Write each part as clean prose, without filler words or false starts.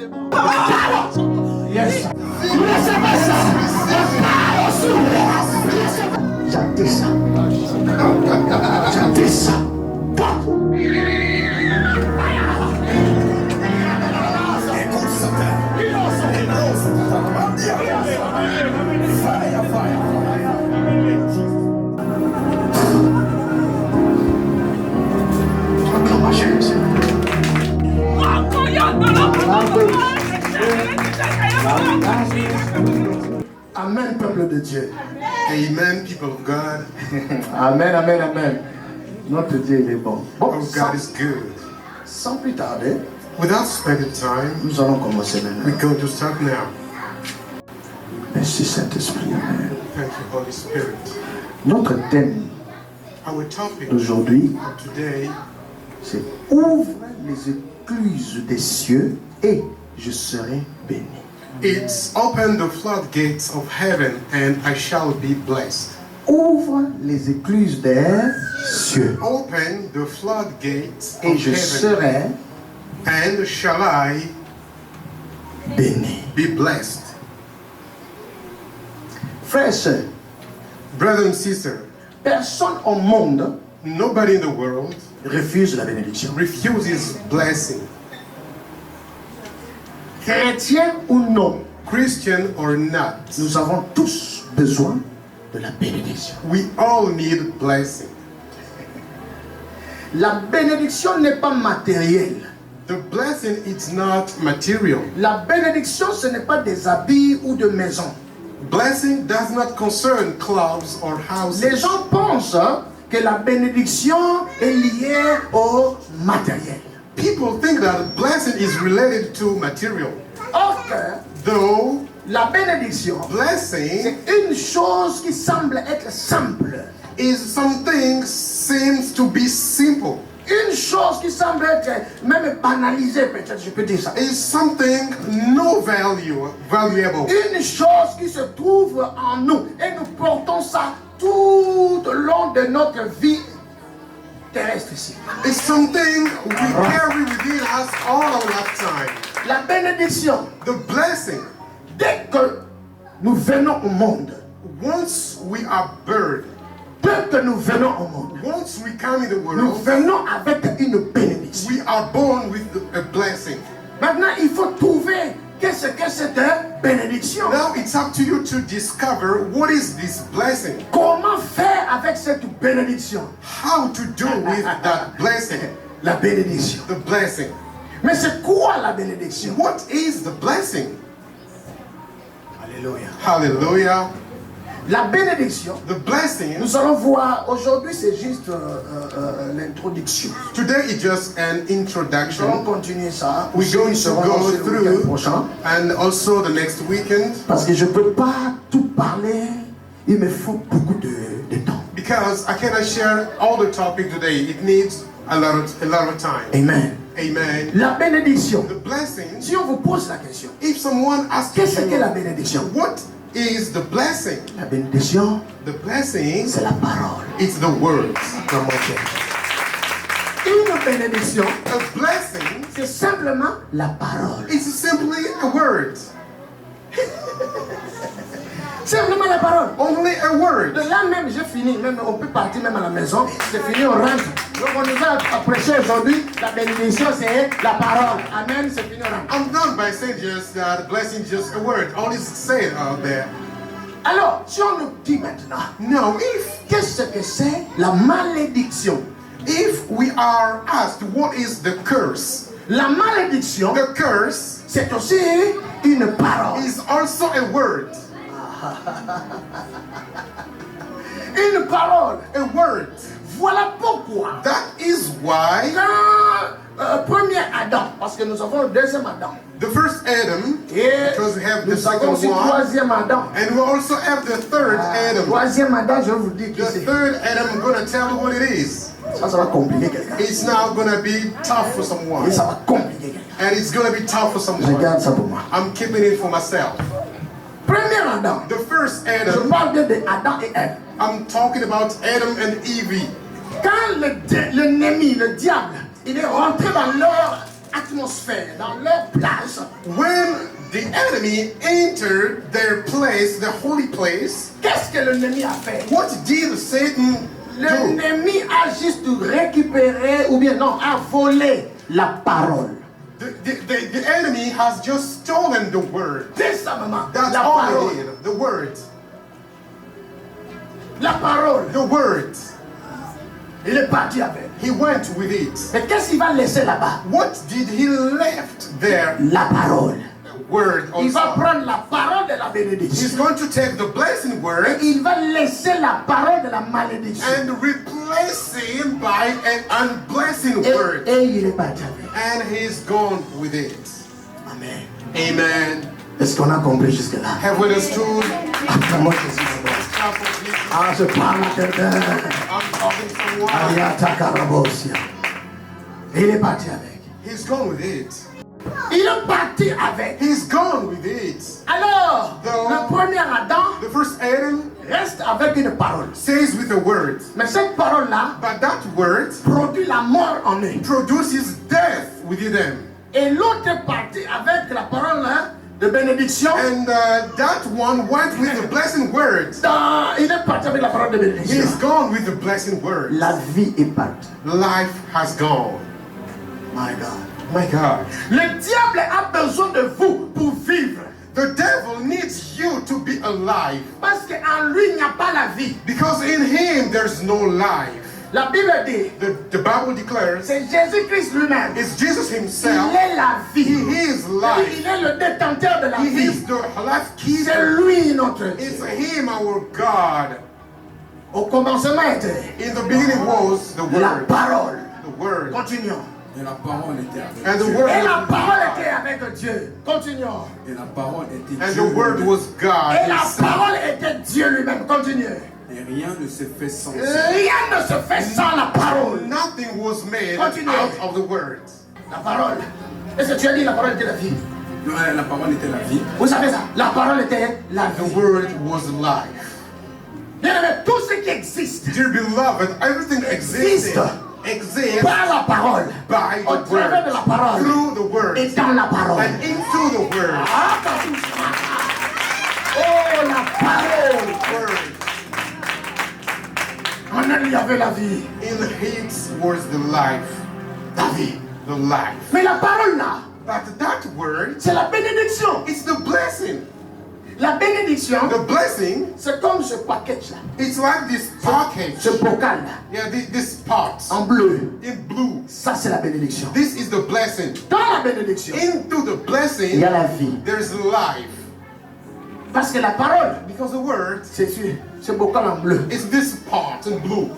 Yes. J'attends ça. J'attends ça. Amen, peuple de Dieu. Amen, people of God. Amen, amen, amen. Notre Dieu, il est bon. Bon, Oh, God is good. sans plus tarder, Without spending time, nous allons commencer we're maintenant. going to start now. Merci Saint-Esprit. Amen. Thank you, Holy Spirit. Notre thème Our topic d'aujourd'hui, today c'est ouvre les écluses des cieux et je serai béni. it's open the floodgates of heaven and I shall be blessed. Ouvre les écluses des cieux Open the floodgates et of je heaven serai and shall I béni. be blessed. Frères et sœurs, Brothers and sisters, personne au monde nobody in the world refuse la bénédiction. refuses blessing. Chrétien ou non, Christian or not, nous avons tous besoin de la bénédiction. we all need blessing. La bénédiction n'est pas matérielle. The blessing is not material. La bénédiction, ce n'est pas des habits ou de maisons. Blessing does not concern clothes or houses. Les gens pensent que la bénédiction est liée au matériel. People think that blessing is related to material. Or que Though la bénédiction, blessing c'est une chose qui semble être simple. is something seems to be simple. Une chose qui semble être même banalisée, peut-être je peux dire ça. Is something no valuable. Une chose qui se trouve en nous et nous portons ça tout au long de notre vie terrestre ici. It's something we carry within us all our lifetime. La bénédiction, The blessing, dès que nous venons au monde, once we are birthed, dès que nous venons au monde, once we come in the nous world, venons avec une bénédiction. we are born with a blessing. Maintenant, il faut trouver qu'est-ce que cette bénédiction. Now it's up to you to discover what is this blessing. Comment faire avec cette bénédiction? How to do with that blessing. La bénédiction. The blessing. Mais c'est quoi la bénédiction? What is the blessing? Alléluia. Hallelujah. La bénédiction, The blessing. nous allons voir, aujourd'hui c'est juste l'introduction. Today is just an Nous allons introduction. continuer ça. We're going Nous to serons go dans le week-end through prochain. and also the next weekend Parce que je ne peux pas tout parler. Il me faut beaucoup de temps. because I cannot share all the topic today. It needs a lot of time. Amen. Amen. La bénédiction. The blessing. Si on vous pose la question, If someone asks qu'est-ce que la you, bénédiction? what is the blessing? La bénédiction, The blessing c'est la parole. is the words. Dans mon cœur. Une bénédiction, A blessing c'est simplement la parole. is simply a word. Simplement la parole. Only a word. De là même, j'ai fini. Même, on peut partir même à la maison. C'est fini, on rentre. Donc on nous a prêché aujourd'hui. La bénédiction, c'est la parole. Amen, c'est fini, on rentre. I'm done by saying just that blessing is just a word. All is said out there. Alors, si on nous dit maintenant, Now, if qu'est-ce que c'est la malédiction? we are asked what is the curse, La malédiction, the curse c'est aussi une parole. is also a word. Une parole. A word. Voilà pourquoi. That is why Quand premier Adam, parce que nous avons le deuxième Adam. the first Adam, Et because we have the nous avons second aussi le one, troisième Adam. and we also have the third Adam. Troisième Adam, je vais vous dire qui The c'est. third Adam, I'm going to tell you what it is. Ça va compliquer quelqu'un. It's now going to be tough for Et someone. ça va compliquer quelqu'un. And it's going to be tough for Je someone. garde ça pour moi. I'm keeping it for myself. Premier Adam. The first Je Adam, parle bien de Adam et Ève. I'm talking about Adam and Eve. Quand l'ennemi, le diable, il est rentré dans leur atmosphère, dans leur place, when the enemy entered their place, the holy place, qu'est-ce que l'ennemi a fait? what did Satan do? L'ennemi a juste récupéré, ou bien non, a volé la parole. The enemy has just stolen the word. C'est ça, maman. That's La all parole. he did. The word. La parole. The word. Il est parti avec. He went with it. Mais qu'est-ce qu'il va laisser là-bas? What did he left there? La parole. The word Il va also. prendre la parole de la He's bénédiction. going to take the blessing Et word il va laisser la parole de la malédiction. and replace him by an unblessing Et, word. et il est parti avec. And he's gone with it. Amen. Amen. Est-ce qu'on a compris jusque-là? Have we understood? Acclamons Jésus d'abord. Ah, je parle à quelqu'un. I'm talking to someone. Ariata Karabosia. Il est parti avec. He's gone with it. Il est parti avec. He's gone with it. Alors, Donc, le premier Adam The first Adam reste avec une parole. says with the word, Mais cette parole-là but that word produit la mort en eux. produces death within them. Et l'autre est parti avec la parole de bénédiction. And that one went with the blessing word. Il est parti avec la parole de bénédiction. He's gone with the blessing word. La vie est partie. Life has gone. My God. My God. Le diable a besoin de vous pour vivre. The devil needs you to be alive Parce qu'en lui, il n'y a pas la vie. because in him there's no life. La Bible dit, The Bible declares c'est Jésus-Christ lui-même. it's Jesus Il himself. est la vie. He is life. Il est le détenteur de la He vie. is the life C'est keeper. lui notre It's Dieu. him, our God. Au commencement était In the beginning was the la word. parole. The word. Continuons. Et la parole était avec And the Dieu. word Et la was parole God. était avec Dieu. Continuons. Et la parole était And Dieu the word lui-même. was God. Et la himself. parole était Dieu lui-même. Continuez. Et rien ne se fait sans Rien ne se fait sans la parole. Nothing was made Continue. out of the word. La parole. Est-ce que tu as dit la parole était la vie? La parole était la vie. Vous savez ça? La parole était la The vie. word was life. Bien aimé, tout ce qui existe Dear beloved, everything exists par la parole, by au the travers de la word, parole through the word, et dans la parole. and into the word. Ah, oh, la parole. Word. En elle, il y avait la vie. In it was the life, La vie. the life. Mais la parole là, But that word, c'est la bénédiction. it's the blessing. La bénédiction, The blessing, c'est comme ce package là. it's like this package. Ce bocal là, Yeah, this pot en bleu. in blue. Ça, c'est la bénédiction. This is the blessing. Dans la bénédiction, Into the il blessing, y a la vie. there's life. Parce que la parole, Because the word c'est ce bocal en bleu. is this pot in blue.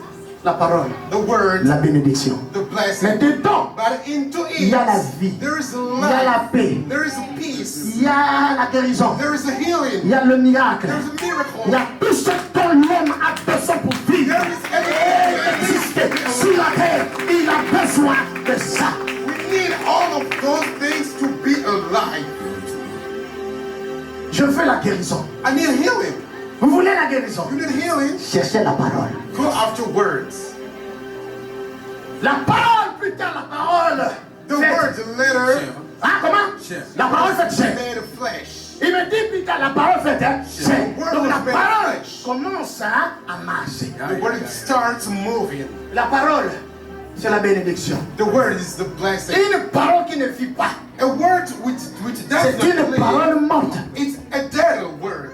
La parole, The word, la bénédiction. the Mais blessing. dedans, But into il y a la it, vie. there is a Il y a la life. paix. There is a peace. Il y a la guérison. There is a Il healing. y a le miracle. There is a Il y miracle. a tout ce dont l'homme a besoin pour vivre. There is everything. Exister sur la terre, il a besoin de ça. We need all of those things to be alive. Je veux la guérison. I need healing. Vous voulez la guérison? You need healing. Cherchez la parole. Go after words. La parole, putain, la parole. The Fait- word, the letter, Ah, comment? Chair. La parole fait chair. made of flesh. Il me dit, putain, la parole fait chair. Word Donc la was made parole flesh. commence à marcher. The word starts moving. La parole, c'est la bénédiction. The word is the blessing. Une parole qui ne vit pas, A word which does c'est une not parole live. morte. It's a dead word.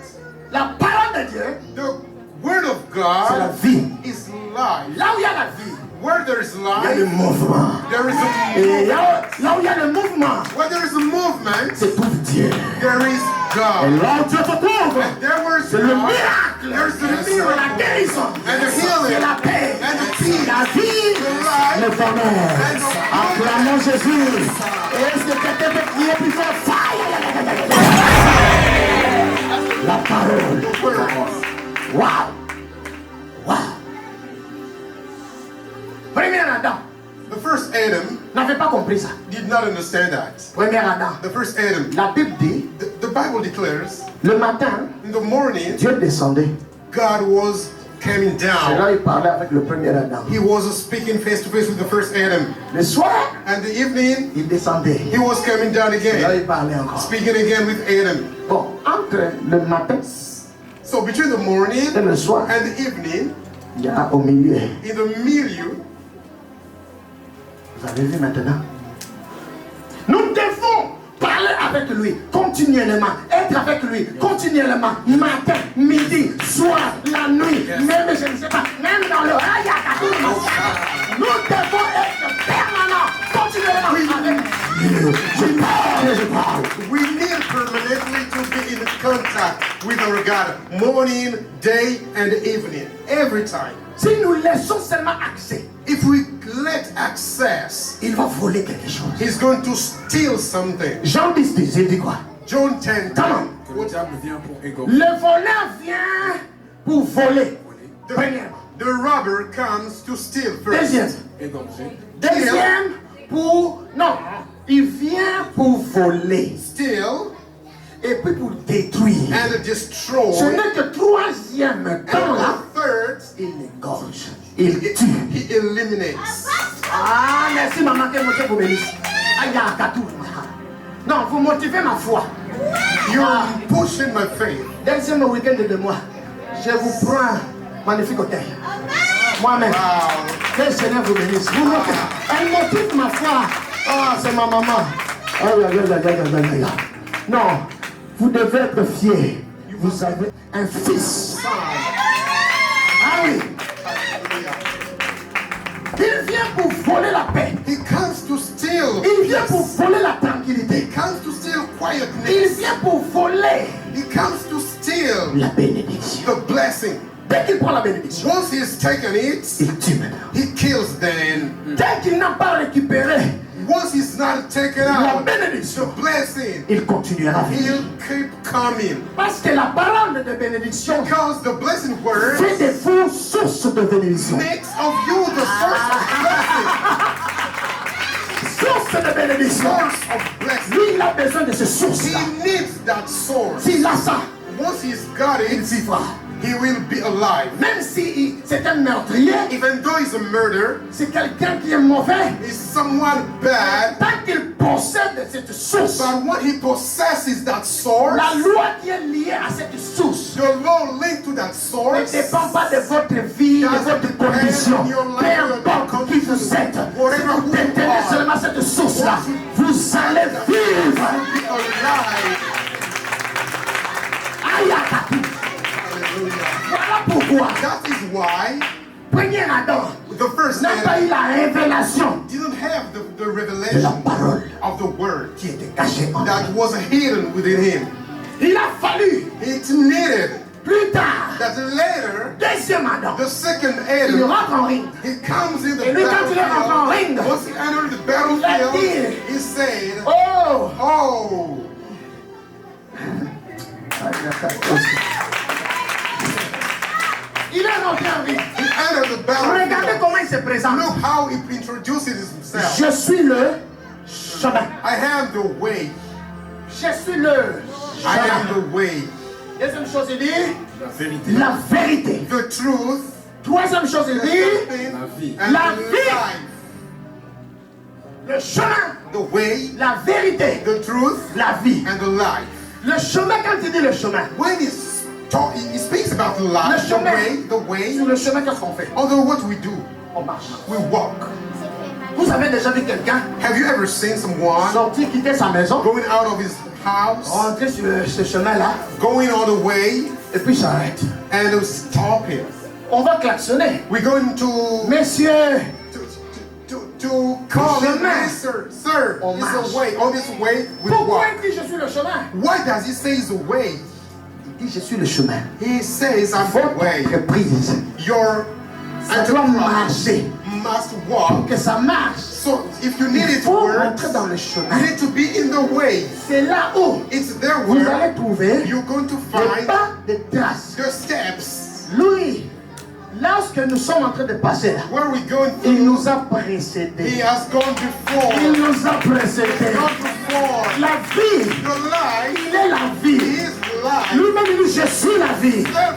La parole de Dieu, The word of c'est la God vie. is life. Là où il y a la vie, Where there is il y a le life, mouvement. there is a Et là où il y a le mouvement, where there is a movement, c'est tout Dieu. there is Et God. là où Dieu se trouve, And there was c'est le God, miracle. there's the C'est la miracle, guérison. and the healing, C'est la paix. and the peace, La vie, the life, le bonheur. and the Acclamons Jésus. Est-ce que quelqu'un peut crier plus fort? Fire! La parole. the word. Waouh! Waouh! Premier Adam The first Adam n'avait pas compris ça. did not understand that. Premier Adam. The first Adam, La Bible dit, the Bible declares, le matin, in the morning, Dieu descendait. God was coming C'est là down. il parlait avec le premier Adam. He was speaking face to face with the first Adam. Le soir, And the evening, il descendait. he was coming down C'est là again, il parlait encore. speaking again with Adam. Bon, entre le matin So between the morning et le soir, and the evening, il y a au milieu. in the milieu, Vous avez vu maintenant? Nous devons parler avec lui continuellement, être avec lui continuellement, matin, midi, soir, la nuit, même je ne sais pas, même dans le nous devons être permanents, continuellement avec lui. Je parle. we need permanently to be in contact with our God, morning, day, and evening, every time. Si nous laissons seulement accès, If we let access, il va voler quelque chose. he's going to steal something. Jean 10, il dit quoi? John 10. Comment? Que le diable vient pour égorger. Le voleur vient pour voler. Premièrement. The robber comes to steal first. Deuxième. Égorger. Deuxième, pour... Non, il vient pour voler. Steal Et puis pour détruire. and destroy. Ce n'est que troisième temps là, And the third, il égorge. Il tue. he eliminates. Ah, merci maman que vous bénisse. Aïe, Katou. Non, vous motivez ma foi. You're pushing my faith. Deuxième week-end de moi, je vous prends magnifique hôtel. Moi-même. Wow. Que le Seigneur vous bénisse. Vous motivez. Elle motive ma foi. Ah, c'est ma maman. Non, vous devez être fiers. Vous avez un fils. Ah oui. Il vient pour voler la paix. He comes to steal. Il vient pour Yes. voler la tranquillité. He comes to steal Il quietness. vient pour voler He comes to steal la bénédiction. the blessing. Dès qu'il prend la bénédiction, Once he's taken it, il tue maintenant. he kills then. Dès qu'il n'a pas récupéré Once he's not taken la out, bénédiction, the blessing, il continuera à vivre. he'll keep coming. Parce que la parole de bénédiction Because the blessing word fait des faux sources de bénédiction. makes of you the source of blessing. Source de bénédiction. Source of blessing. Lui, il a besoin de ces sources-là. He needs that source. S'il a ça, Once he's got il it, vivra. he will be alive. Même si c'est un meurtrier, Even though he's a murderer, c'est quelqu'un qui est mauvais, he's someone bad, tant qu'il possède cette source, but when he possesses that source, la loi qui est liée à cette source the law linked to that ne source dépend pas de votre vie, de votre condition. Peu importe qui vous êtes, si vous détenez seulement cette source-là, vous allez vivre. will be alive. Aïe, Akatou. Hallelujah. Voilà pourquoi That is why premier Adam the first n'a pas Adam eu la révélation didn't have the de la revelation parole of the word qui était cachée en lui. that was hidden within him. Il a fallu It needed plus tard, that later, deuxième Adam, the second il Adam, rentre en ring. he comes in the Et lui, quand il est rentré en ring, battlefield. Once he entered the il a battlefield, dit, he said, oh, "Oh, il est rentré en ring. he entered the Regardez battlefield. comment il se présente. Look how he introduces himself. Je suis le chemin. I am the way. Je suis le I am chemin. the way, Deuxième chose, il dit La vérité. la vérité. the truth, Troisième chose, il the dit living, La vie. and La the vie. life. le chemin, The way, la vérité, the truth, la vie. and the life. Le chemin, quand il dit le chemin, When he speaks about the life, Le chemin. the way, sur le chemin, qu'est-ce qu'on fait? although what we do, On marche. we walk. Vous avez déjà vu quelqu'un Have you ever seen someone sortir, quitter sa maison, going out of his house, rentrer sur ce chemin-là, going on the way, et puis s'arrête? and stopping? On va klaxonner. We're going to Messieurs, call him, Chemin. "Hey, sir, On it's marche. a way. On this way, we pourquoi walk." il dit je suis le chemin? Why does he say it's a way? Il dit je suis le chemin. He says, "I'm the Votre way." entreprise, Your ça doit marcher. must walk. Que ça marche. So if you need Il it to faut work, rentrer dans le you chemin. need to be in the way. C'est là où It's there vous where allez trouver you're going to le find pas de traces. the steps Lui, lorsque nous sommes en train de passer là, where we're going il through. nous a He précédés. has gone before. Il nous a précédés. Gone before. La vie, The life il est la vie. is life. Lui-même, il dit, je suis la vie. Self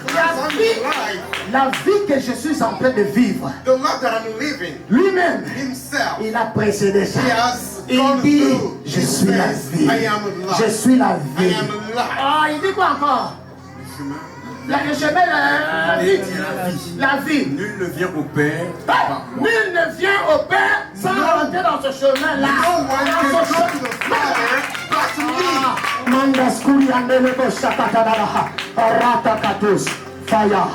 declares I'm vie. life. La vie que je suis en train de vivre, the life that I'm living, lui-même, himself, il a précédé ça. he has Il gone dit, through. je He suis la says, vie. I am life. Je suis la I vie. am life. Ah, il dit quoi encore? Le chemin, la vie. Nul ne vient au Père par Hey, moi. nul ne vient au Père sans rentrer dans ce chemin-là. No one can Dans ce go to the Father but to me. Mandaskuri andelebo shakatadaraha. Ratakatus. Fire.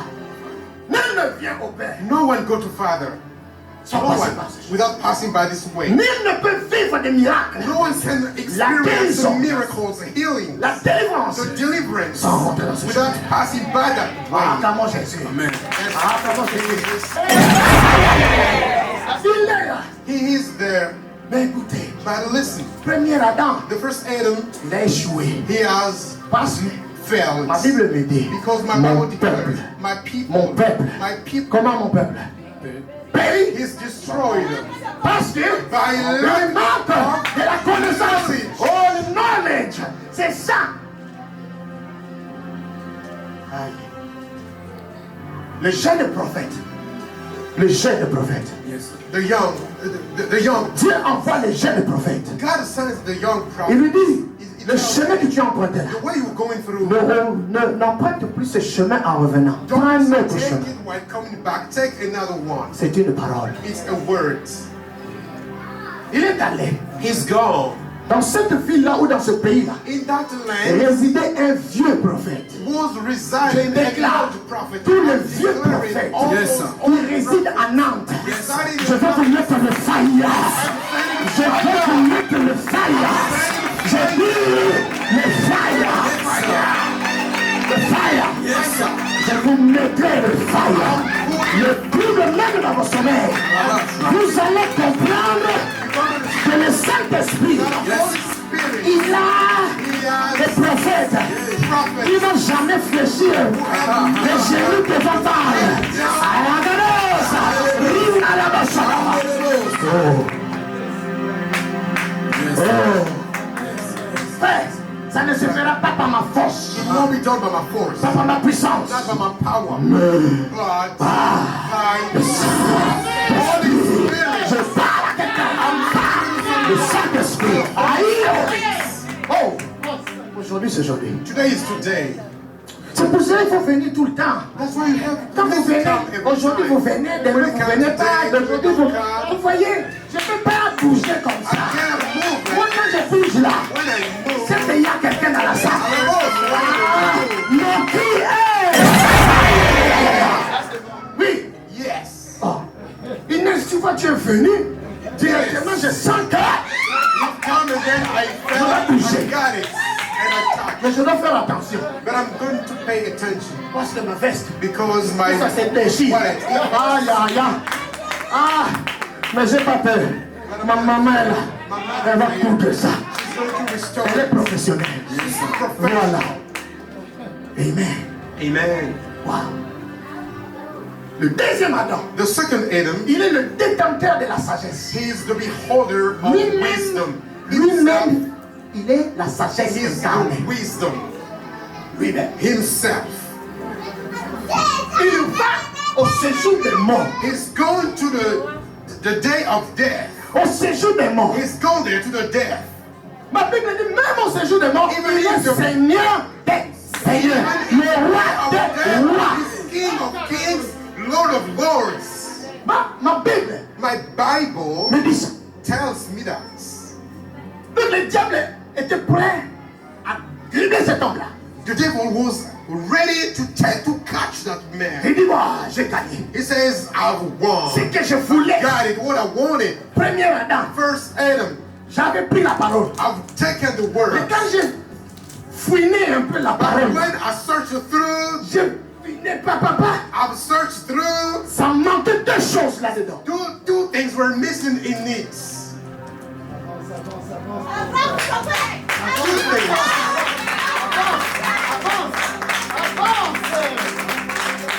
Nul ne vient au Père No one go to Father. sans No passer one par ce chemin. without passing by this way. Nul ne peut vivre des miracles. No one can experience guérison. miracles, healing, La délivrance. the deliverance Sans rentrer dans ce without chemin. passing by that Ah, way. comment Jésus. Amen. Ah, comment Jésus. Il est là. He is there. Mais écoutez, But listen, premier Adam, the first Adam, il a échoué. he has Parce que failed. ma Bible me dit, Because my mon Bible peuple, declares, my people, mon peuple. my people, Comment mon peuple périt is destroyed parce que by le lack manque de la connaissance. Oh, le knowledge, c'est ça. Aïe. Le jeune prophète, le jeune prophète. Yes. the young, the young. Dieu envoie les jeunes prophètes. God sends the young Il prophet. lui dit, le chemin que tu as emprunté là, The way you're going through, n'emprunte plus ce chemin en revenant. Prends un don't autre take chemin. it while coming back. Take another one. C'est une parole. It's a word. Il est allé. He's gone. Dans cette ville-là ou dans ce pays-là, In that land résidait un vieux prophète. was residing Je a déclare, old prophet. tous les I'm vieux declaring prophètes all Yes, those sir. old qui résident à Nantes. residing Je in vais vous mettre le fire. Je vais vous mettre le fire. Je dis le fire. Le fire. Yes, sir. Je vous mettrai le fire. Le plus de même dans vos sommeils. Vous allez comprendre que le Saint-Esprit, the Holy Spirit. il a He has des prophètes. prophets. Ils ne vont jamais fléchir. Les génies te vont parler. Ça ne se fera pas par ma force, It won't be done by my force, pas par ma puissance. not by my power, but by the Holy Spirit. Je parle à quelqu'un. Le Saint-Esprit. Aïe. Oh, aujourd'hui c'est aujourd'hui. Today is today. C'est pour ça qu'il faut venir tout le temps. That's why you have Quand vous venez, every aujourd'hui time. vous venez, demain vous ne venez pas, d'aujourd'hui vous voyez, je ne peux pas bouger comme I ça. can't move. Moi quand je bouge là, When I move, c'est qu'il y a quelqu'un dans la salle. I'm alone. Mon cri est... Oui. Yes. Oh. Inès, tu vois, tu es venu, directement je sens que... You come and then I felt I got it and I touched. Mais je dois faire attention, But I'm going to pay attention parce que ma veste, because my ça s'est déchiré. wallet. Aïe, aïe, aïe. Ah, mais j'ai pas peur. Ma maman est là. Elle va coudre ça. She's going to restore Elle est it. professionnelle. Voilà. Amen. Amen. Wow. Le deuxième Adam, The second Adam, il est le détenteur de la sagesse. he is the beholder of wisdom. Lui-même, il est la sagesse He is incarnée. the wisdom Lui-même. himself. Il va au séjour des morts. He's going to the day of death. Au séjour des morts. He's gone there to the death. Ma Bible dit, même au séjour des morts, Even il est if the- Seigneur des seigneurs. Le roi Of des death, rois. he's King of kings, Lord of lords. Ma Bible My Bible me dit ça. tells me that. Donc le diable était prêt à griller cet homme-là. The devil was ready to catch that man. Il dit, bah, j'ai gagné. He says, I've won. Ce que je voulais. Got it, what I wanted. Premier Adam, First Adam, j'avais pris la parole. I've taken the Mais word. quand j'ai fouiné un peu la parole, When I searched through, j'ai fouiné, papa, I've searched through, ça manquait deux choses là-dedans. two things were missing in it. Two things.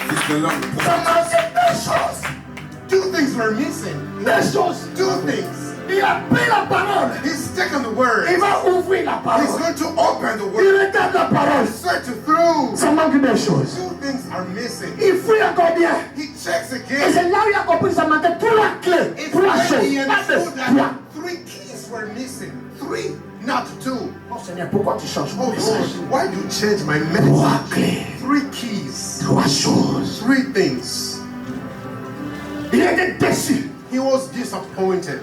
Fils de l'homme. Ça manquait deux choses. Two things were missing. Deux choses. Two things. Il Il a pris la parole. He's taken the word. Il va ouvrir la He's parole. going to open the Il word. regarde la parole. Search through. Ça manque des choses. Two things are missing. Il fouille encore bien. He checks Et again. c'est là où il a compris ça manquait 3 clés. It's 3 when he choses. Pas understood de 3. that 3 keys were missing. 3, not 2. Oh Seigneur, pourquoi tu changes mon Oh message? Lord, why do you change my 3 message? clés. 3 keys. 3 choses. 3 things. Il était déçu. He was disappointed.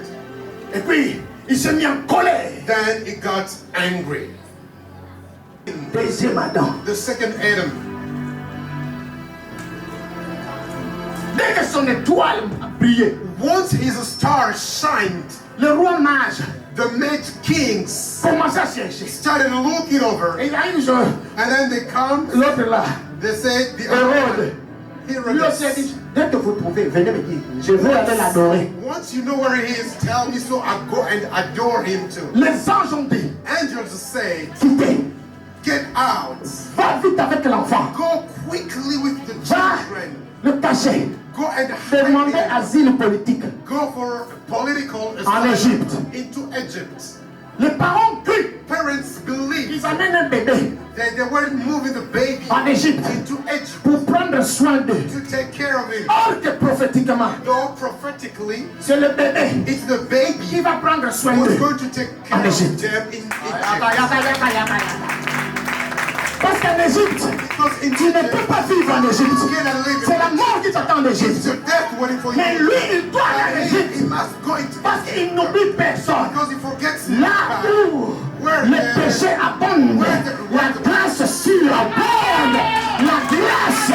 Et puis, il s'est mis en colère. Then he got angry. Deuxième Adam. The second Adam. Dès que son étoile a brillé, Once his star shined, le roi mage the mage kings commençait à chercher. started looking over. Et il arrive sur And then they come, l'autre là, they say, the Hérode. Lui aussi a Herodes. dit, dès que vous trouvez, venez me dire, je veux aller l'adorer. Once you know where he is, tell me so I go and adore him too. Les anges ont dit, Angels say, quittez, get out. va vite avec l'enfant, Go quickly with the va children. le cacher, Go and demander hide him. asile politique. Go for political En asylum Égypte. into Egypt. Les parents crient, Parents believe ils amènent un bébé that they were moving the baby en Égypte into Egypt pour prendre soin d'eux. to take care of him. Or que prophétiquement, Though prophetically, c'est le bébé it's the baby qui va prendre soin who's d'eux. going to take care En of Égypte. them in Egypt. Parce qu'en Égypte, Because in tu ne peux pas vivre en Égypte. you cannot live C'est la in mort qui t'attend en It's Égypte. the death waiting for you. Mais lui, il doit aller en And Égypte. he must go into Parce qu'il n'oublie personne. because he forgets Là où where le péché abonde, la grâce surabonde. La grâce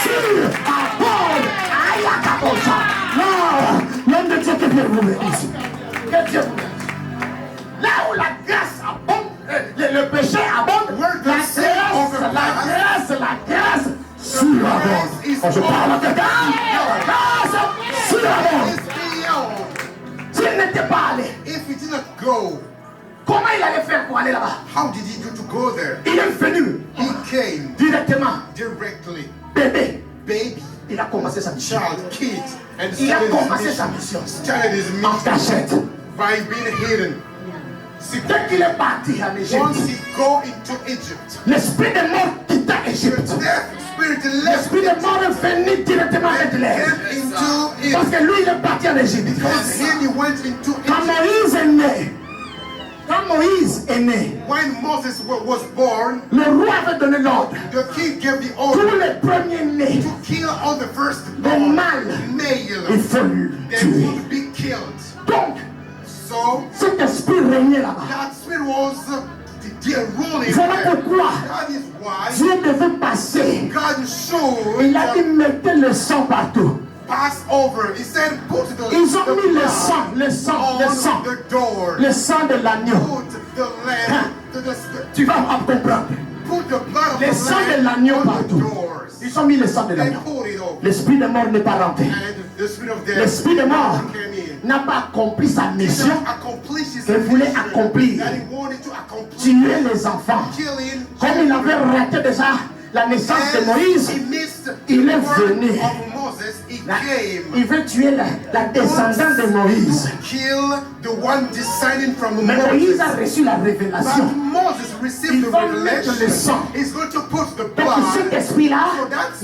surabonde. Aïe, Akabosa. Non, l'homme de Dieu que Dieu vous bénisse. Que Dieu vous bénisse. Là où la grâce abonde, le péché abonde, Where la the sin grâce surabonde. Quand je parle à quelqu'un, la grâce surabonde. is beyond. S'il n'était pas allé, If he did not go, comment il allait faire pour aller là-bas? how did he do to go there? Il est venu He came directement, directly. bébé. Baby, Il a commencé sa mission. child, kid, and Il a started commencé his sa mission. mission Started his en mission cachette. by being hidden. See, Dès qu'il est parti en once Égypte, he go into Egypt, l'esprit de mort quitta the Égypte. death spirit left L'esprit de mort est venu directement avec and l'air. came into Parce it. que lui, il est parti en Égypte. Because him, he went into Quand Egypt. Moïse est né, When Moses was born, le roi avait donné l'ordre. the king gave the Tous order les premiers-nés, to kill all the les firstborn mâles, il male. faut le They tuer. would be killed. Donc, So cet esprit régnait là-bas. that spirit was the ruling Voilà there. pourquoi That is why Dieu devait passer. God showed Il a dit mettez le sang partout. pass over. He said, put the Ils ont mis le blood sang, le sang, le sang, on the door. le sang de l'agneau. Put the lamb, Tu vas comprendre. put the blood of Le the sang de lamb l'agneau on the partout. doors. Ils ont mis le sang de They l'agneau. put it over. L'esprit de mort n'est pas rentré. And the spirit of death L'esprit de mort came in. n'a pas accompli sa He mission. didn't accomplish his qu'il voulait mission accomplir. that he wanted to accomplish. Tuer les enfants. Killing Comme il avait raté déjà la naissance de Moïse, he missed il the est work venu. of Moses. He came il veut tuer la descendance de Moïse. to kill the one descending from Mais Moïse Moses. a reçu la But révélation. Moses received Il the va mettre le revelation. sang. He's going to put the Donc cet blood. esprit-là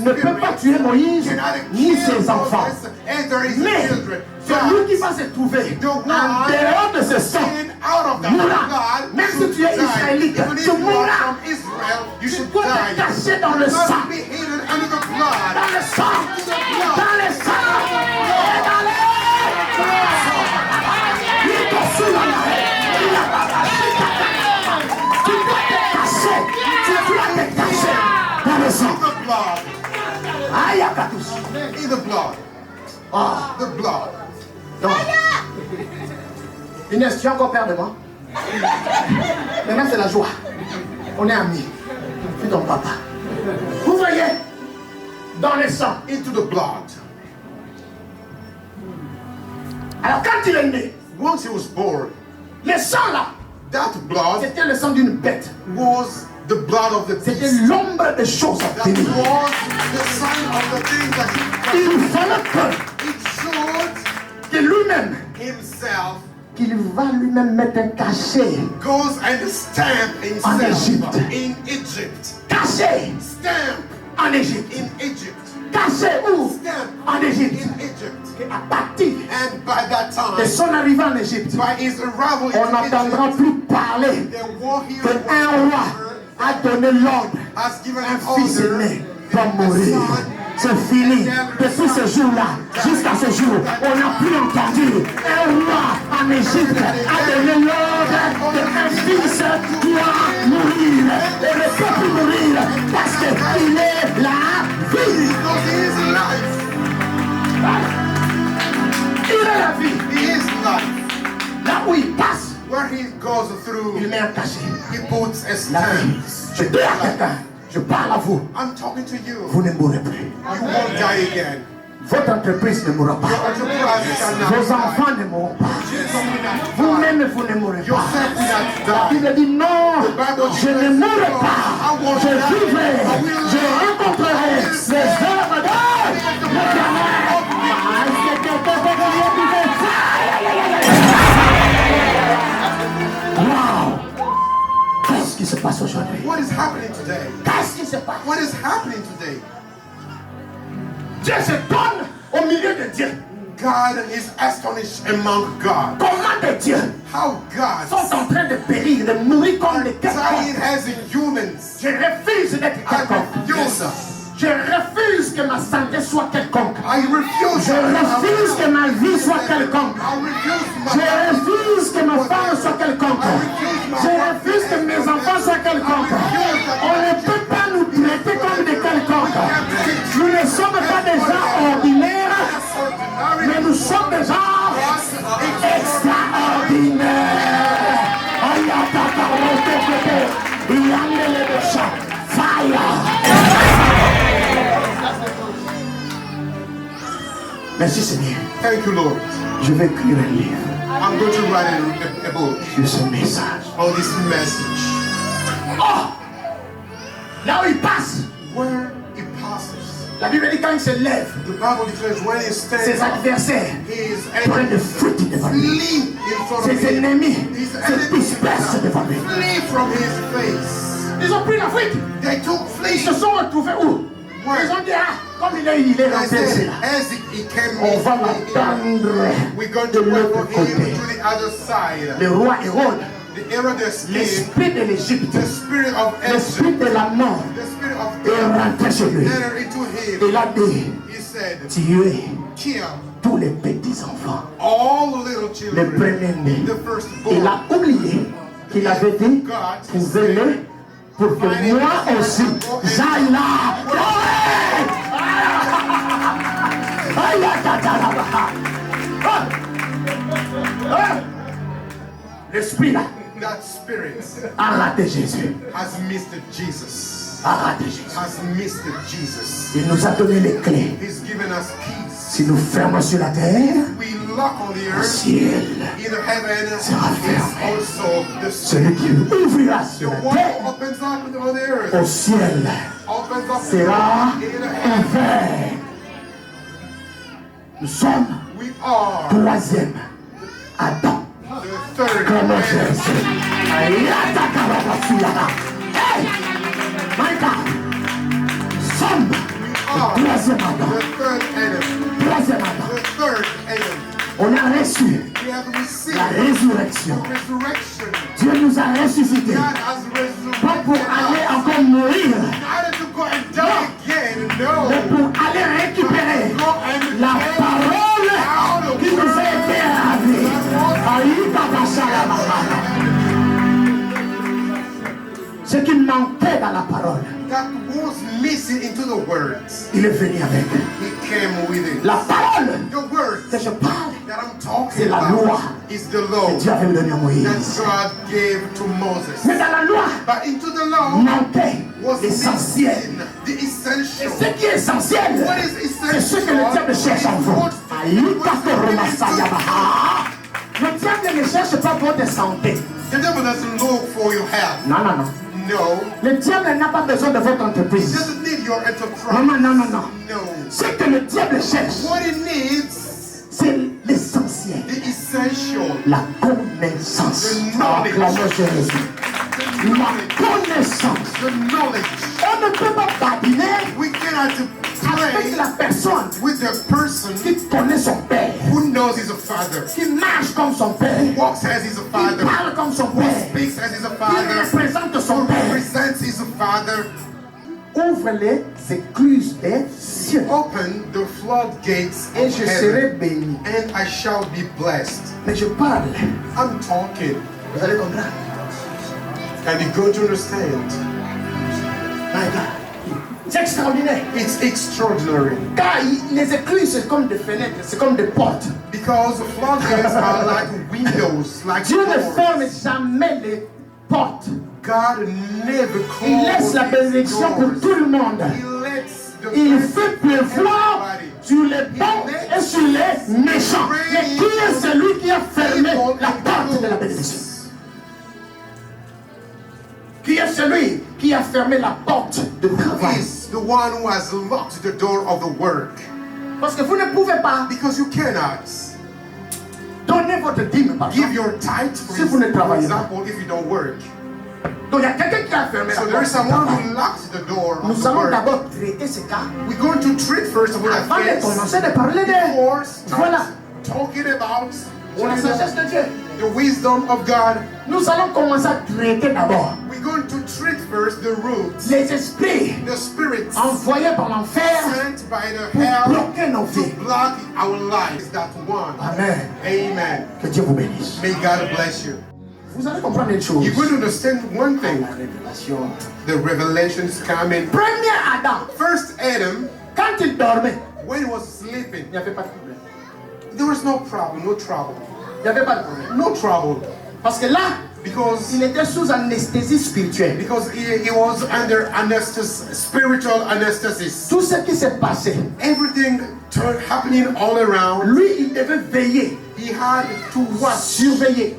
ne peut pas tuer Moïse ni ses enfants. And there is Mais children. celui qui va se trouver en dehors de ce sang And out of that mourra. blood, Même you si tu es should die. israélite, Even if tu you are mourras. from Israel, you Tu should dois te die. cacher dans le You must sang. be hidden under the blood. Dans le sang. Dans le sang. Et dans l'air. Il te fout dans la haie. Il a pas lâché ta tête. Tu dois te cacher. Tu dois te cacher dans le sang. In the blood. Aïe, Akatus. In the blood. Ah, The blood. donc. Inès, tu es encore père de moi? Maintenant, c'est la joie. On est amis. Je suis ton papa. Vous voyez? Dans le sang. Into the blood. Alors, quand il est né, Once he was born, le sang là, that blood c'était le sang d'une bête. was the blood of the C'était beast. l'ombre des choses à That venir. was the sign of the things that he Il fallait que, It showed que lui-même himself qu'il va lui-même mettre un cachet. goes and stamp En himself Égypte. in Egypt. Cachet Stamp en Égypte. in Egypt. Cachet où? Stamp En Égypte. in Egypt. À partir And by that de time, son arrivée en Égypte, by his arrival on n'entendra into plus Egypt, parler there won't hear qu'un roi a donné l'ordre. has given Un an fils order. aîné doit mourir. C'est fini. Depuis ce jour-là, jusqu'à ce jour, on n'a plus entendu un roi en Égypte a donné l'ordre qu'un fils doit mourir. Et ne peut plus mourir parce qu'il est la vie. Because he is life. Il est la vie. He is life. Là où il passe, Where he goes through, il met un cachet. he puts a La vie. stamp. Je dis à quelqu'un, je parle à vous. I'm talking to you. Vous ne mourrez plus. You won't die again. Votre entreprise ne mourra pas. Your enterprise shall not Vos die. enfants ne mourront pas. Children will not die. Vous-même, vous ne mourrez pas. Yourself will La not die. Bible dit non, je ne mourrai pas. Je vivrai. Je rencontrerai les œuvres de l'Éternel. Wow! Qu'est-ce qui se passe aujourd'hui? What is happening today? Qu'est-ce qui se passe? What is happening today? Dieu se donne au milieu de Dieu. God is astonished among God. Comment des dieux How God sont en train de périr, de mourir comme des dying quelconques. as in humans. Je refuse d'être I quelconque. refuse. Je refuse que ma santé soit quelconque. I refuse. Je refuse que ma vie soit quelconque. I refuse Je my refuse que ma femme soit quelconque. Je refuse que mes enfants soient quelconques. On ne peut pas nous traiter comme des quelconques. Nous ne sommes pas des gens ordinaires, mais nous sommes des gens extraordinaires. Fire! Merci Seigneur. Thank you, Lord. Je vais écrire un livre I'm going to write a book sur ce message. on this message. Oh! Là où il passe, Where it passes. la Bible dit quand il se lève, The Bible declares when he stands ses up, adversaires his prennent de enemies fuite devant lui. flee in front of Ses him. ennemis His se enemies dispersent devant lui. flee from his face. Ils ont pris la fuite. They took Ils se flee. sont retrouvés où? Ils ont dit, ah, comme il est I rentré ici, said, là. as he came On va in, l'attendre we're going de to wait l'autre for him côté. to the other side. Le roi Hérode, The Herodes king, l'esprit de l'Égypte, the spirit of l'esprit Egypt, de la mort the spirit of est death rentré sur lui. entered into him. Il a dit, He said, tuez kill tous les petits-enfants, all the little les children, premiers-nés. the Il firstborn. a oublié qu'il avait dit, trouvez-le pour que moi aussi j'aille là. Ouais! Aïe, l'esprit là That spirit a raté Jésus. has missed Jesus. A raté Jésus. Has missed Jesus. Il nous a donné les clés. He's given us keys. Si nous fermons sur la terre, We lock on the le earth. ciel, In heaven sera is fermé. also the celui qui ouvrira sur The la one who terre, opens up on the earth au ciel, opens up sera in heaven. ouvert. Nous sommes We are troisième Adam. the third Comme man. Jésus. Aïe, attaque. Hey! My God! Nous sommes le troisième Adam. The third Adam. Troisième Adam. The third Adam. On a reçu We have received la résurrection. resurrection. Dieu nous a ressuscités. God has resurrected Pas pour aller us. encore mourir, Not to go and die again, no. mais pour aller récupérer Go and la take parole out qui of nous a été ravie. Aïe, Papa Shalabahara. Ce qui manquait dans la parole, that was missing into the words. il est venu avec. He came with it. La parole The words que je parle, that I'm c'est talking la loi about is the law que Dieu avait donné à that Moïse. God gave to Moses. Mais dans la loi, But into the law manquait was l'essentiel. missing the Et essential. ce qui est essentiel, What is c'est ce que le diable cherche en vous. Aïe, Papa Romasayabaha. Le diable ne cherche pas votre santé. The devil doesn't look for your health. Non, non, non. No. Le diable n'a pas besoin de votre He entreprise. doesn't need your enterprise. Non, non, non, non, non. No. Ce que le diable cherche, What he needs c'est l'essentiel. l'essentiel. The essential. La connaissance. The knowledge. Acclamons Jésus. La connaissance. The knowledge. On ne peut pas badiner We cannot avec play la personne with the person qui connaît son père, who knows he's a father, qui marche comme son père, who walks as he's a qui father, parle comme son who père, speaks as he's a qui father, représente son who père. represents he's a father. Ouvre les écluses des cieux Open the floodgates et of je serai heaven, béni. and I shall be blessed. Mais je parle. I'm talking, Vous allez comprendre. and you're going to understand. My God. C'est extraordinaire. It's extraordinary Car les écluses, c'est comme des fenêtres, c'est comme des portes. because the floodgates are like windows, like Dieu ne doors. ferme jamais les portes. God never Il laisse closes la bénédiction pour doors. tout le monde. He lets the Il blessing fait pleuvoir everybody. sur les bons et sur les méchants. Mais qui est celui qui a fermé la porte de la bénédiction? Qui est celui qui a fermé la porte de travail? Is the one who has locked the door of the work. Parce que vous ne pouvez pas Because you cannot donner votre dîme par give exemple. your tithe, for Si vous ne for travaillez pas. example, if you don't work. Donc il y a quelqu'un qui a fermé la So there porte is du someone travail. who locked the door of Nous the allons work. d'abord traiter ce cas We're going to treat first of all that avant de case commencer de parler before de start voilà talking about la sagesse de Dieu. the wisdom of God. Nous allons commencer à traiter d'abord We're going to treat first the roots, les esprits the spirits envoyés par l'enfer sent by the pour hell bloquer nos to vies. block our lives. That one. Amen. Amen. Que Dieu vous bénisse. May God bless you. Vous allez comprendre une chose. You're going to understand one thing. La révélation. The revelations coming. Premier Adam, First Adam, quand il dormait, when he was sleeping, il n'y avait pas de problème. there was no problem, no trouble. Il n'y avait pas de problème. No trouble. Parce que là, Because il était sous anesthésie spirituelle. he was under anesthesia, spiritual anesthesis. Tout ce qui s'est passé, Everything happening all around. lui, il devait veiller, He had to watch, surveiller,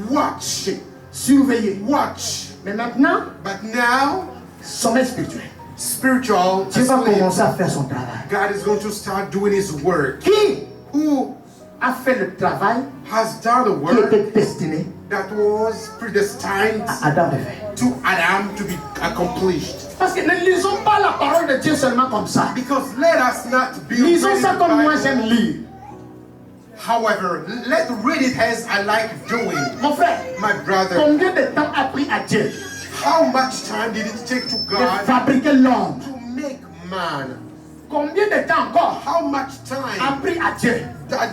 watch, surveiller. watch. Mais maintenant, But now, sommeil spirituel. spiritual, Dieu va asleep. commencer à faire son travail. God is going to start doing his work. Qui Who a fait le travail has done the qui work était destiné that was predestined à Adam de faire? to Adam to be accomplished. Parce que ne lisons pas la parole de Dieu seulement comme ça. Because let us not be Lisons reading ça the comme moi Bible. j'aime lire. However, let's read it as I like doing. Mon frère, My brother, combien de temps a pris à Dieu how much time did it take to de God fabriquer l'homme? to make man? Combien de temps encore How much a time pris à Dieu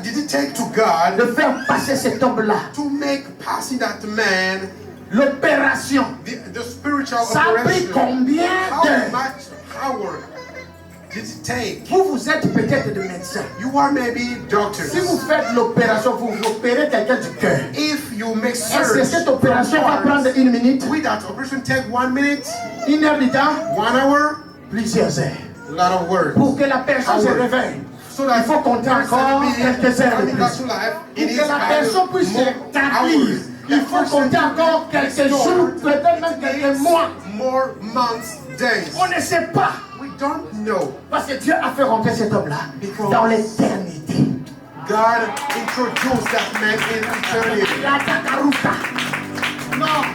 did it take to God de faire passer cet homme-là? to make passing that man L'opération. the spiritual Ça a pris operation? combien How d'heures? much hour did it take? Vous êtes peut-être des médecins. You are maybe doctors. Si vous faites l'opération, vous opérez quelqu'un du cœur. If you make Est-ce que search cette opération va from prendre hearts, une minute, will that operation take 1 minute, 1 heure de temps, 1 hour? plusieurs heures? A lot of words. Pour que la personne se réveille, So il faut compter encore quelques heures de plus. Pour que la personne puisse se rétablir, il faut compter encore quelques jours, peut-être même quelques mois. more months, days. On ne sait pas. We don't know. Parce que Dieu a fait rentrer cet homme-là dans l'éternité. God introduced that man in eternity. La Takaruta. Non.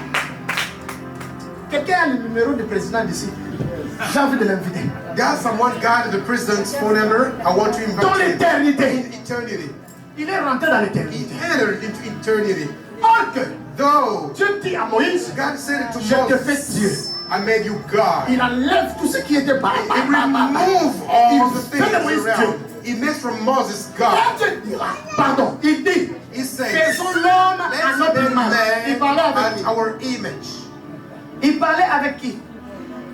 Quelqu'un a le numéro du président d'ici. J'ai envie de l'inviter. God, someone got the president's phone number. I want to Dans invite him. l'éternité. In eternity. Il est rentré dans He l'éternité. entered into eternity. Or que Though Dieu dit à Moïse, God said it to je te fais Dieu. Moses, I made you God. Il enlève tout ce qui était bas. He removed all the Il fait de Moïse things Dieu. around. He made from Moses Quand God. Dieu dira, pardon, il dit, He says, faisons l'homme à let's notre make image. Il man parlait avec qui? at our image. Il parlait avec qui?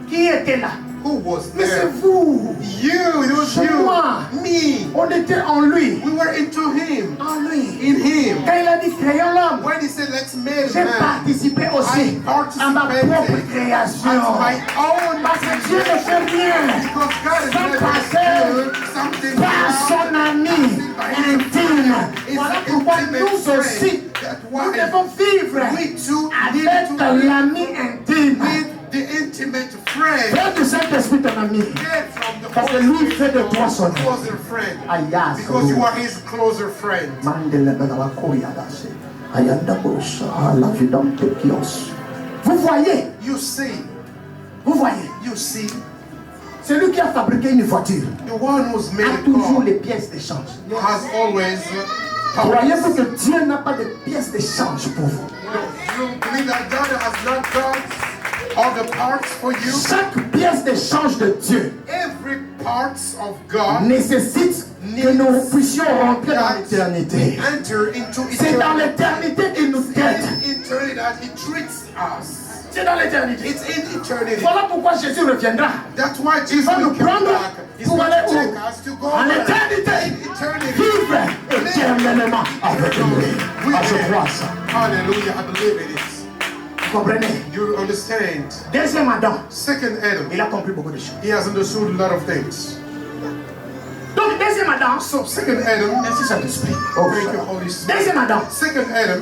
Qui était là? Who was Mais c'est there? vous. You, it was C'est moi. you, me. On était en lui. We were into him, En lui. in him. Quand il a dit créons l'homme, When he said, let's make j'ai man participé aussi à ma propre création. at my own Parce que Dieu ne fait rien because God is sans never passer do something par son ami intime. Voilà pourquoi nous aussi, nous devons vivre we too need avec to live l'ami intime. with the intimate friend. Fais du Saint-Esprit ton ami. Get from the Parce que Holy lui Spirit fait de toi your son ami. closer friend. Aya, Because you are his closer friend. Mandela Balabakoya Dase. Ayanda Bosha, la vidante kios. Vous voyez, You see, vous voyez, you see, celui qui a fabriqué une voiture the one who's made a a toujours car les pièces d'échange. has always Croyez-vous que Dieu n'a pas de pièces d'échange pour vous? You believe that God has not got all the parts for you? Chaque pièce d'échange de Dieu Every parts of God nécessite que nous puissions rentrer dans l'éternité. enter into C'est dans eternity. l'éternité qu'il nous traite. In eternity that he treats us. C'est dans l'éternité. It's in eternity. Voilà pourquoi Jésus reviendra. That's why Jesus Va nous will come prendre back. He's pour going aller to où? take us to go En where? éternité. In eternity. Vivre éternellement avec lui. Ah, je crois ça. Hallelujah. I believe it is. Vous comprenez? You understand? Deuxième Adam, Second Adam, il a compris beaucoup de choses. he has understood a lot of things. Donc, deuxième Adam, So second Adam, merci Saint-Esprit. thank you, Holy Spirit. Deuxième Adam. Second Adam,